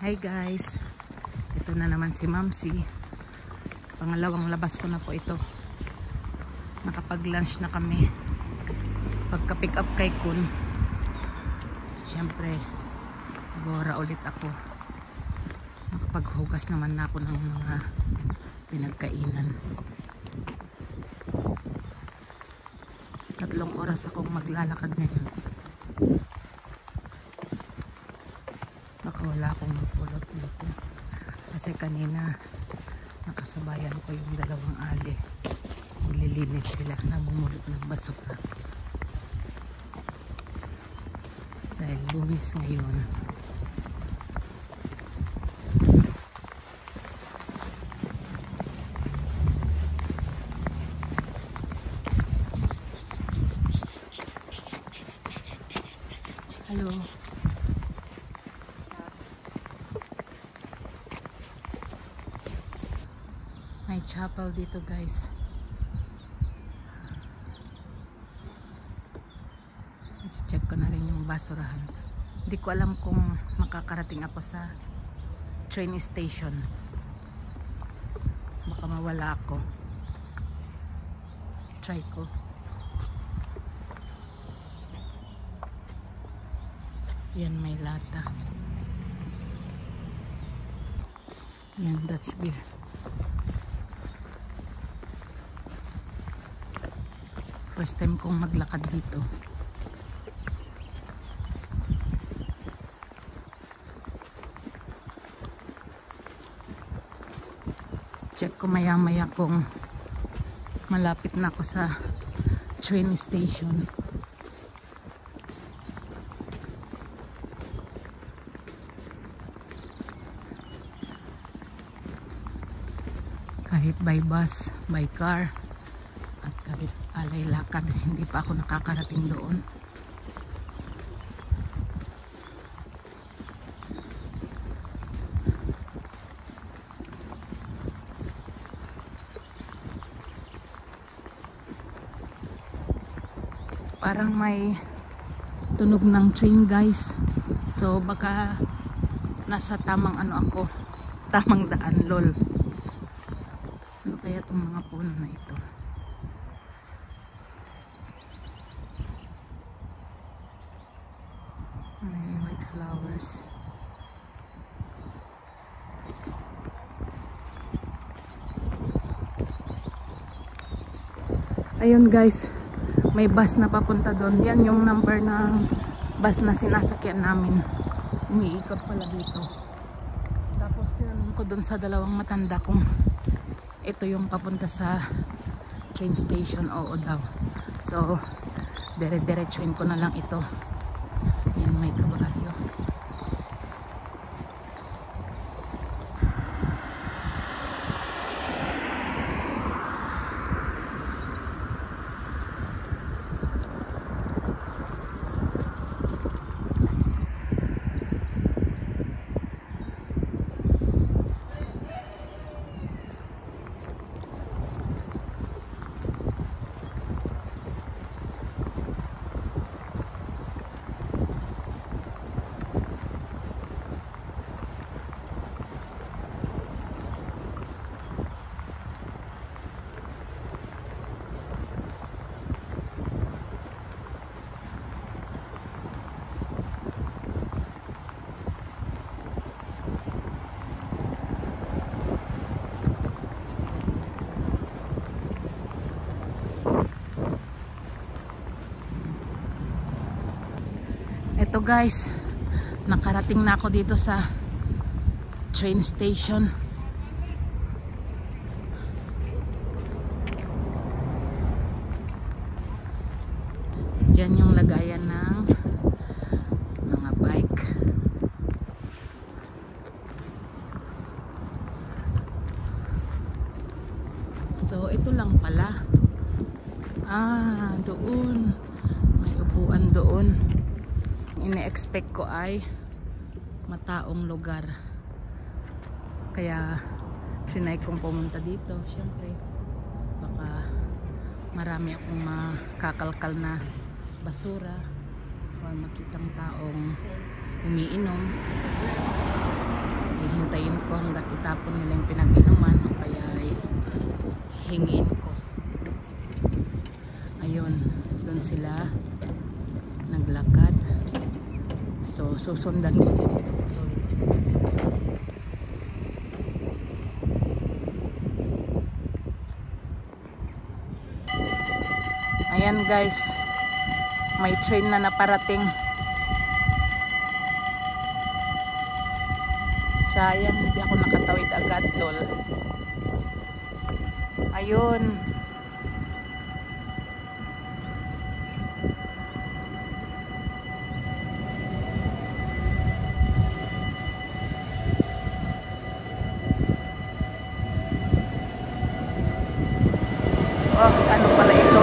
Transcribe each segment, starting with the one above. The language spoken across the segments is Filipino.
Hi guys, ito na naman si Mamsi. Pangalawang labas ko na po ito. Nakapag-lunch na kami. Pagka-pick up kay Kun, syempre gora ulit ako. Nakapaghugas naman na ako ng mga pinagkainan. 3 oras akong maglalakad ngayon. Baka wala akong magpulot dito. Kasi kanina nakasabayan ko yung 2 ali. Nililinis sila, namumulot ng basura. Dahil Lunes ngayon. Hello. May chapel dito guys. I-check ko na rin yung basurahan. Hindi ko alam kung makakarating ako sa train station. Baka mawala ako. Try ko. Yan, may lata. Yan, Dutch beer. First time kong maglakad dito. Check ko maya-maya kung malapit na ako sa train station. Kahit by bus, by car, at kahit alay lakad, hindi pa ako nakakarating doon. Parang may tunog ng train guys. So baka nasa tamang ano ako, tamang daan, lol. Ano kaya itong mga puno na ito? May white flowers. Ayun guys, may bus na papunta doon. Yan yung number ng bus na sinasakyan namin. Umiikot pala dito. Tapos tinanong ko doon sa 2 matanda kung ito yung papunta sa train station. Oo daw. So dire-diretsuin ko na lang ito. Yan, may kabayo. Ito guys, nakarating na ako dito sa train station. Diyan yung lagayan ng mga bike. So ito lang pala. Doon may upuan doon. Ine-expect ko ay mataong lugar, kaya trinay kong pumunta dito. Syempre baka marami akong makakalkal na basura or makitang taong umiinom. hintayin ko hanggat itapon nila yung pinag-inuman o kaya hingiin ko. Ayun, doon sila naglakad. So susundan ko din. Ayan guys, may train na naparating. Sayang hindi ako nakatawid agad, lol. Ayun. Oh, ano pala ito?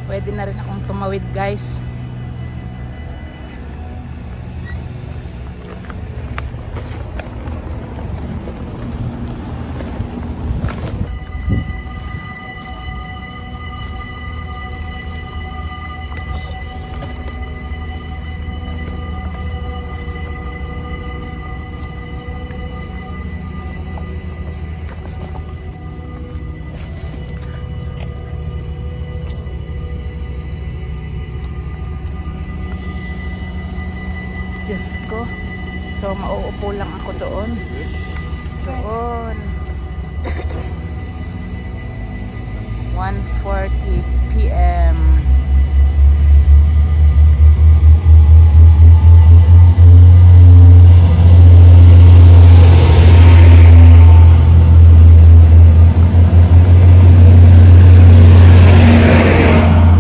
Pwede na rin akong tumawid guys. Diyos ko. So, mauupo lang ako doon. Doon. 1:40 PM.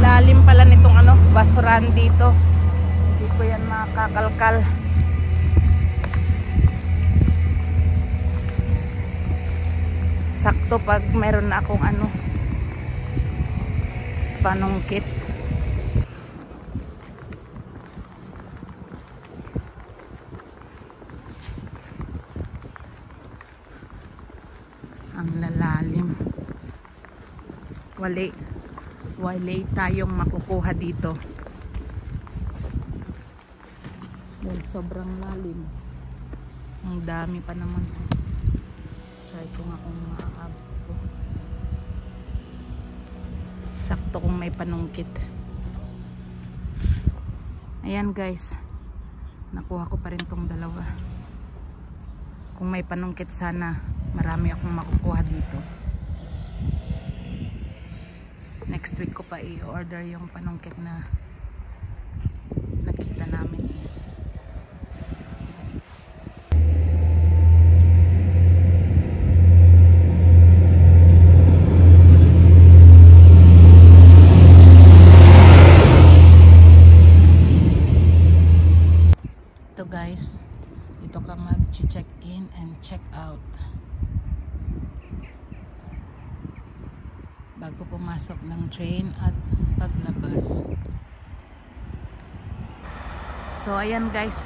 Lalim pala nitong basurahan dito. Hindi ko yan makakalkal. Sakto pag meron na akong panungkit. Ang lalalim. Wala tayong makukuha dito. Dahil sobrang lalim. Ang dami pa naman. Try ko nga kung maaabot ko. Sakto kung may panungkit. Ayan guys. Nakuha ko pa rin tong dalawa. Kung may panungkit sana, marami akong makukuha dito. Next week ko pa i-order yung panungkit na nakita namin. Ito guys, dito ka mag-check in and check out bago pumasok ng train at paglabas. So ayan guys,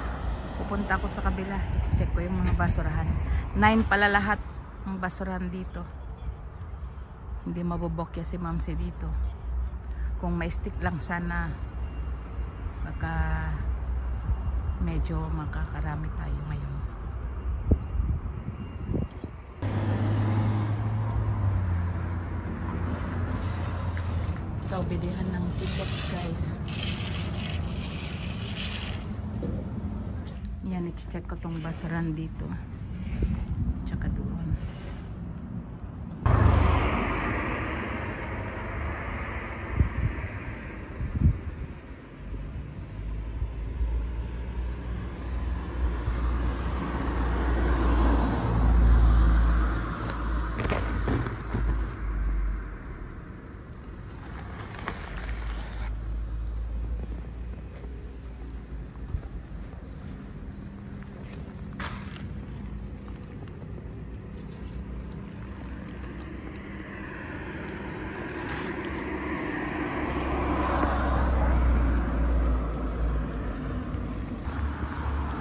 pupunta ako sa kabila, i-check ko yung mga basurahan. 9 pala lahat ng basurahan dito. Hindi mabobokya si Mamsi dito. Kung may stick lang sana, baka medyo makakarami tayo ngayon. Ito, bilihan ng tickets guys. Yan, i-check ko tong bus run dito. Tsaka doon.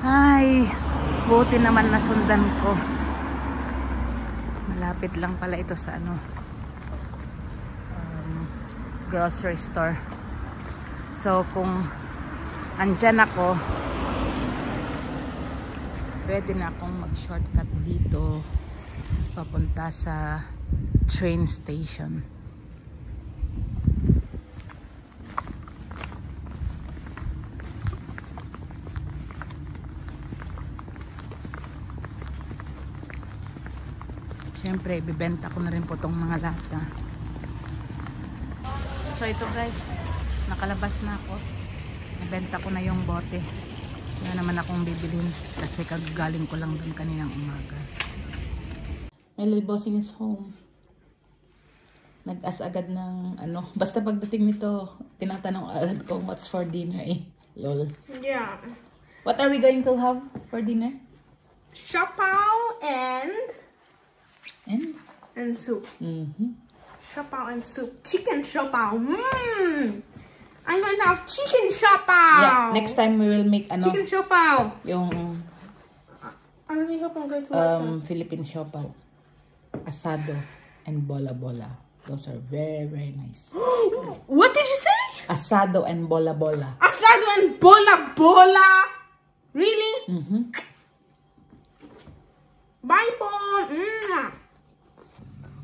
Ay, buti naman nasundan ko. Malapit lang pala ito sa ano, grocery store. So kung andyan ako, pwede na akong mag shortcut dito papunta sa train station. Siyempre, ibibenta ko na rin po itong mga lata. So ito guys, nakalabas na ako. Nabenta ko na yung bote. Wala naman akong bibilin kasi kagaling ko lang dun kaninang umaga. My little bossing is home. Nag-as agad ng ano. Basta pagdating nito, tinatanong agad ko what's for dinner eh. Lol. Yeah. What are we going to have for dinner? Siopao And? and soup. Mm-hmm. Siopao and soup. Chicken siopao. I'm going to have chicken siopao. Yeah, next time we will make ano, Chicken siopao. yung I really hope I'm going to like that. Philippine siopaw. Asado and bola-bola. Those are very, very nice. What did you say? Asado and bola-bola. Asado and bola bola. Really? Mm-hmm. Bye, Paul.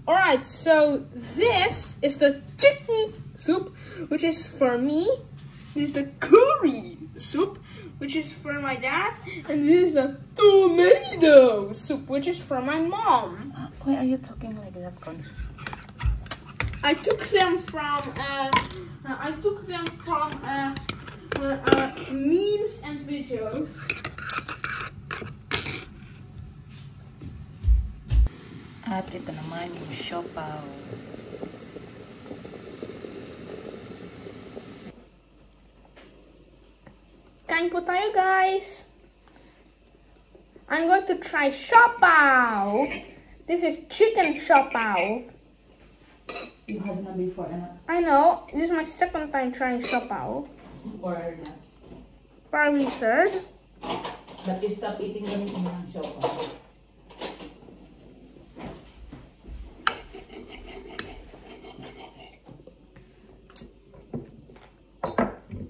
Alright, so this is the chicken soup, which is for me. This is the curry soup, which is for my dad. And this is the tomato soup, which is for my mom. Why are you talking like that, Con? I took them from memes and videos. At ito naman yung siopaw. Kain po tayo, guys. I'm going to try siopaw. This is chicken siopaw. You had na before, ano? I know. This is my second time trying siopaw. Or not? Probably third. But you stop eating ganito ng siopaw.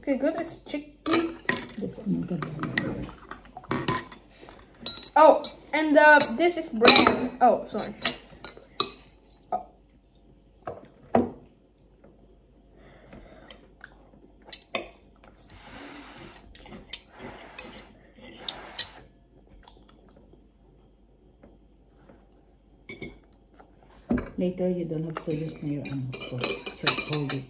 Okay, good. It's chicken. This one good. Oh, and this is bread. Oh, sorry. Oh. Later, you don't have to use na your fork. Just hold it.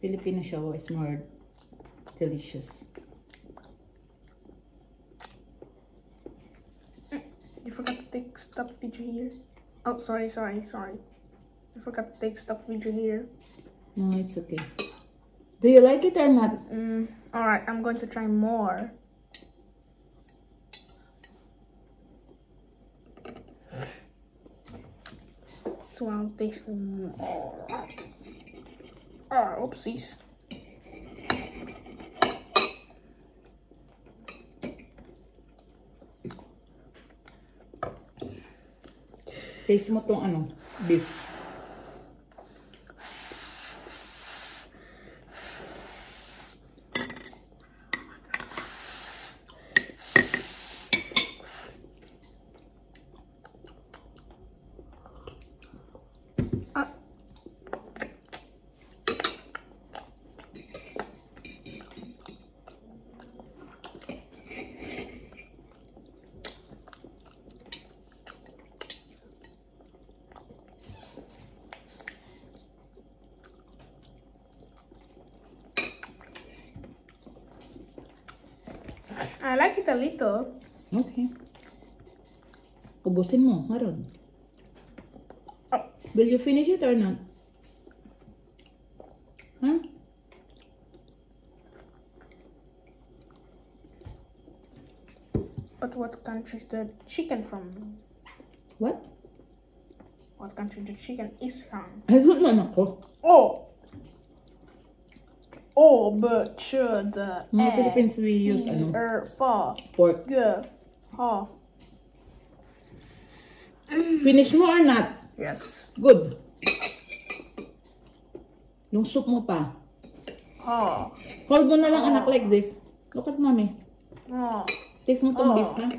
Filipino siopaw is more delicious. You forgot to take stop video here. Oh, sorry. You forgot to take stop video here. No, it's okay. Do you like it or not? Alright, I'm going to try more. So I'll taste more. Ah, oopsies. Taste mo tong ano, beef. I like it a little. Okay. Ubusin mo, Haron. Oh. Will you finish it or not? Huh? But what country is the chicken from? What? What country the chicken is from? I don't know, nako. Oh! Oh, but the Mga Philippines, we use ano? fa, Pork. g, ha. Finish mo or not? Yes. Good. Yung soup mo pa. Ha. Hold mo na lang, anak, like this. Look at mommy. Ha. Taste mo tong beef, ha?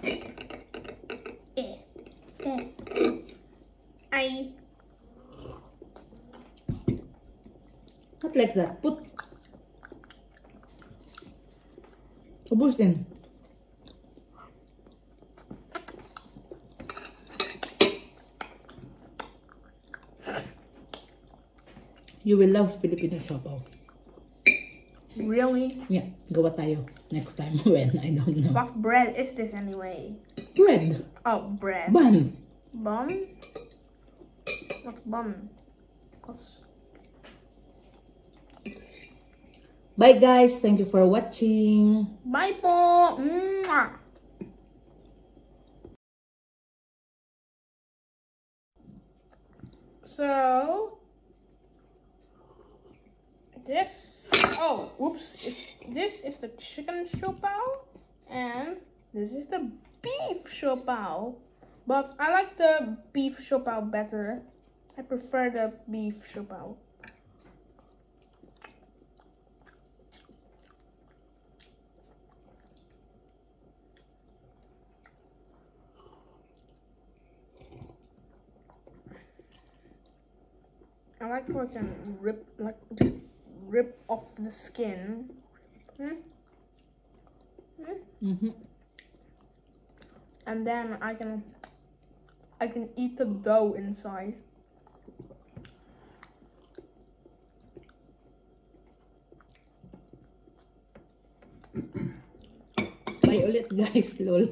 I. Not like that. Put. Ubusin. You will love Filipino siopaw. Really? Yeah, gawa tayo next time when I don't know. What bread is this anyway? Bread. Oh, bread. Bun. Bun? What's bun? Cause Bye guys. Thank you for watching. bye po. Mwah. So this, oh, whoops, this is the chicken siopaw and this is the beef siopaw. But I like the beef siopaw better. I prefer the beef siopaw. I like how I can just rip off the skin. And then I can eat the dough inside. Bye ulit guys, lol.